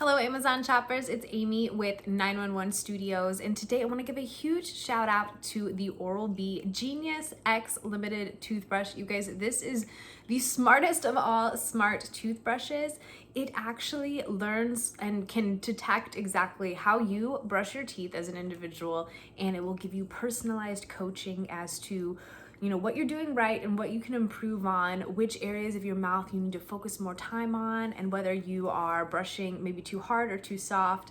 Hello Amazon shoppers, it's Amy with 911 Studios, and today I want to give a huge shout out to the Oral-B Genius X Limited Toothbrush. You guys, this is the smartest of all smart toothbrushes. It actually learns and can detect exactly how you brush your teeth as an individual, and it will give you personalized coaching as to what you're doing right and what you can improve on, which areas of your mouth you need to focus more time on, and whether you are brushing maybe too hard or too soft.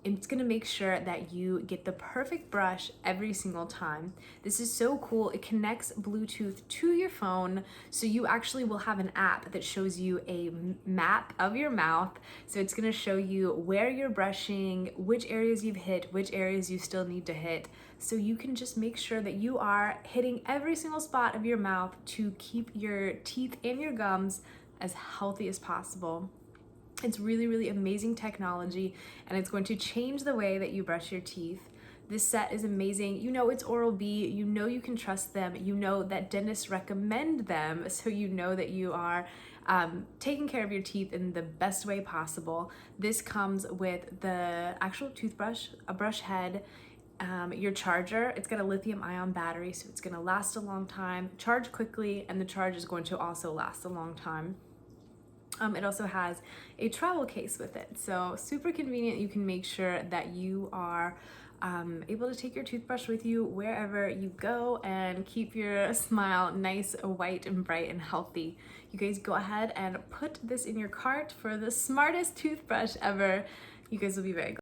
It's gonna make sure that you get the perfect brush every single time. This is so cool. It connects Bluetooth to your phone, so you actually will have an app that shows you a map of your mouth. So it's gonna show you where you're brushing, which areas you've hit, which areas you still need to hit. So you can just make sure that you are hitting every single spot of your mouth to keep your teeth and your gums as healthy as possible. It's really, really amazing technology, and it's going to change the way that you brush your teeth. This set is amazing. You know it's Oral-B, you know you can trust them, you know that dentists recommend them, so you know that you are taking care of your teeth in the best way possible. This comes with the actual toothbrush, a brush head, your charger. It's got a lithium ion battery, so it's gonna last a long time, charge quickly, and the charge is going to also last a long time. It also has a travel case with it, so super convenient. You can make sure that you are able to take your toothbrush with you wherever you go and keep your smile nice, white, and bright and healthy. You guys go ahead and put this in your cart for the smartest toothbrush ever. You guys will be very glad.